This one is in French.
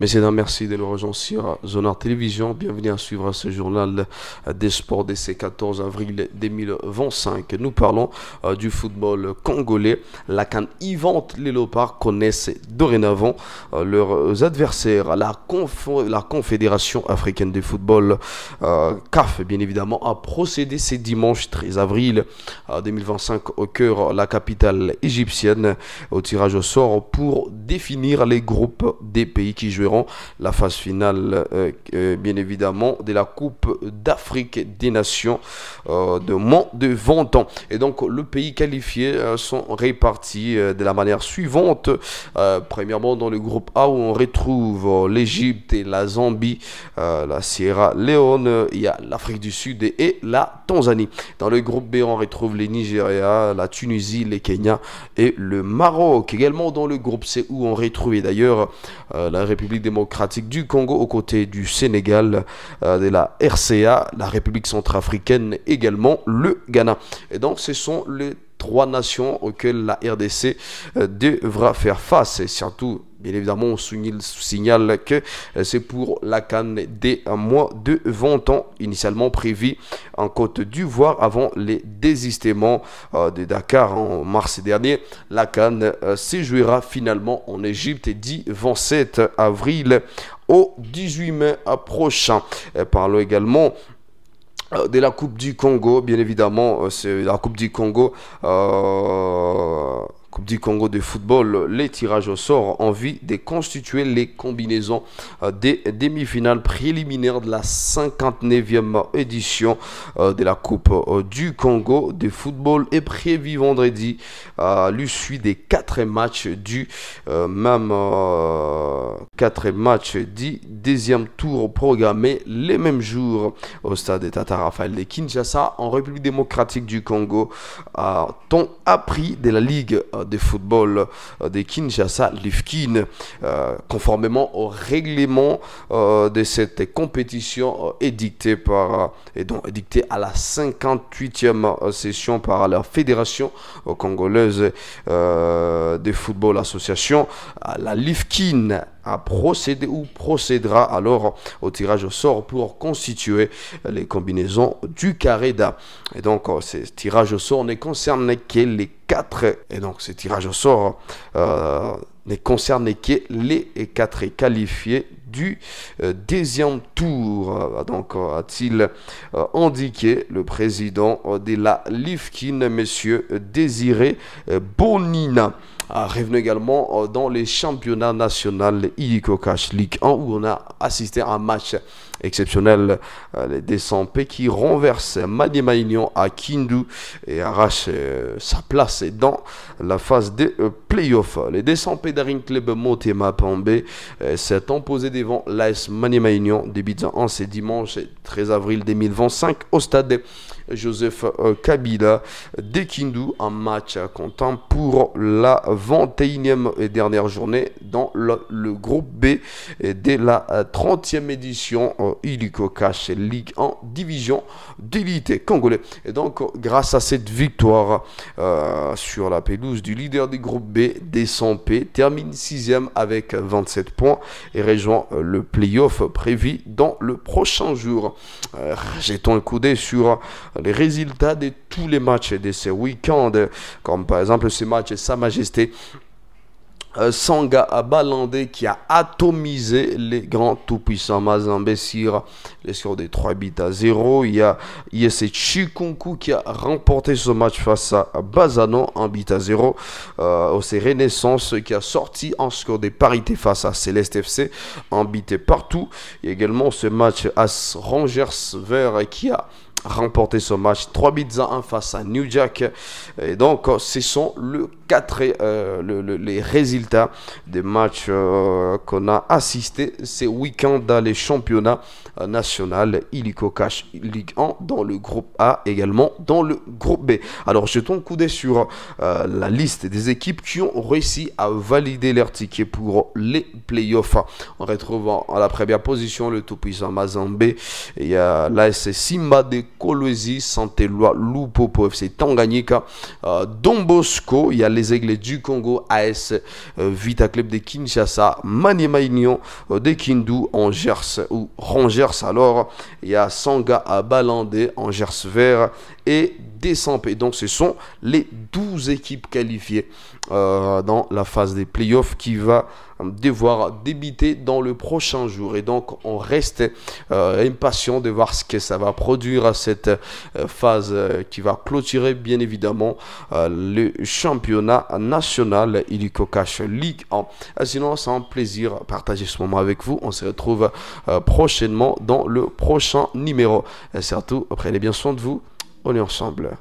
Messieurs, dames, merci de nous rejoindre sur Zonard Télévision. Bienvenue à suivre ce journal des sports de ce 14 avril 2025. Nous parlons du football congolais. La CAN Yvante, les Léopards connaissent dorénavant leurs adversaires. La Confédération africaine de football, CAF, bien évidemment, a procédé ce dimanche 13 avril 2025 au cœur la capitale égyptienne au tirage au sort pour définir les groupes des pays qui joueront la phase finale, bien évidemment, de la Coupe d'Afrique des Nations de moins de 20 ans. Et donc, le pays qualifié sont répartis de la manière suivante. Premièrement, dans le groupe A, où on retrouve l'Égypte et la Zambie, la Sierra Leone, il y a l'Afrique du Sud et la Tanzanie. Dans le groupe B, on retrouve les Nigeria, la Tunisie, les Kenya et le Maroc. Également, dans le groupe C, où on retrouve d'ailleurs la République démocratique du Congo aux côtés du Sénégal, de la RCA, la République centrafricaine, également le Ghana. Et donc ce sont les trois nations auxquelles la RDC devra faire face, et surtout bien évidemment on signale que c'est pour la CAN des mois de 20 ans initialement prévu en Côte d'Ivoire avant les désistements de Dakar en mars dernier. La CAN se jouera finalement en Égypte du 27 avril au 18 mai prochain. Parlons également de la Coupe du Congo, bien évidemment, c'est la Coupe du Congo. Coupe du Congo de football, les tirages au sort en vue de constituer les combinaisons des demi-finales préliminaires de la 59e édition de la Coupe du Congo de football est prévu vendredi à l'issue des 4 matchs du deuxième tour programmé les mêmes jours au stade Tata Raphaël de Kinshasa en République démocratique du Congo. A-t-on appris de la Ligue de football de Kinshasa, l'IFKIN, conformément au règlement de cette compétition édicté édicté à la 58e session par la Fédération congolaise de football association. La LIFKIN a procédé ou procédera alors au tirage au sort pour constituer les combinaisons du carré d'A. Et donc, ce tirage au sort ne concerne que les 4. Et donc, ce tirage au sort ne concerne que les 4 qualifiés du deuxième tour. Donc, a-t-il indiqué le président de la LIFKIN, monsieur Désiré Bonina. Revenons également dans les championnats nationaux Illico Cash Ligue 1 où on a assisté à un match exceptionnel. Les Désampés qui renversent Maniema Union à Kindu et arrache sa place dans la phase des playoffs. Les Désampés d'Arin Club Motema Pambé s'est imposé devant l'AS Maniema Union débutant en ce dimanche 13 avril 2025 au stade Joseph Kabila de Kindu, un match comptant pour la 21e et dernière journée dans le groupe B de la 30e édition Illico Cash Ligue 1 division d'élite congolais. Et donc grâce à cette victoire sur la pelouse du leader du groupe B, Désampés termine 6e avec 27 points et rejoint le playoff prévu dans le prochain jour. Jetons un coup d'œil sur les résultats de tous les matchs de ce week-end, comme par exemple ce match Sa Majesté Sanga Balandé qui a atomisé les grands tout-puissants Mazembe sur les scores de 3-0. Il y a ISC Chikunku qui a remporté ce match face à Bazano 1-0. C'est Renaissance qui a sorti en score de parité face à Céleste FC 1-1 partout. Il y a également ce match As Rangers Vert qui a remporté ce match 3-1 face à New Jack. Et donc ce sont les résultats des matchs qu'on a assisté ces week-ends dans les championnats national Illico Cash Ligue 1 dans le groupe A, également dans le groupe B. Alors jetons un coup d'œil sur la liste des équipes qui ont réussi à valider leur ticket pour les playoffs. On retrouve à la première position le tout-puissant Mazembe. Il y a l'AS Simba de Kolwezi, Santeloi, Lupopo FC Tanganyika, Don Bosco, il y a les Aigles du Congo, AS Vita Club de Kinshasa, Maniema Union de Kindu, Angers ou Rangers. Alors, il y a Sanga à Balandé, Angers Vert et Desampé. Donc, ce sont les 12 équipes qualifiées dans la phase des playoffs qui va devoir débuter dans le prochain jour. Et donc, on reste impatient de voir ce que ça va produire à cette phase qui va clôturer, bien évidemment, le championnat national Illico Cash League 1. Sinon, c'est un plaisir de partager ce moment avec vous. On se retrouve prochainement dans le prochain numéro. Et surtout, prenez bien soin de vous. On est ensemble.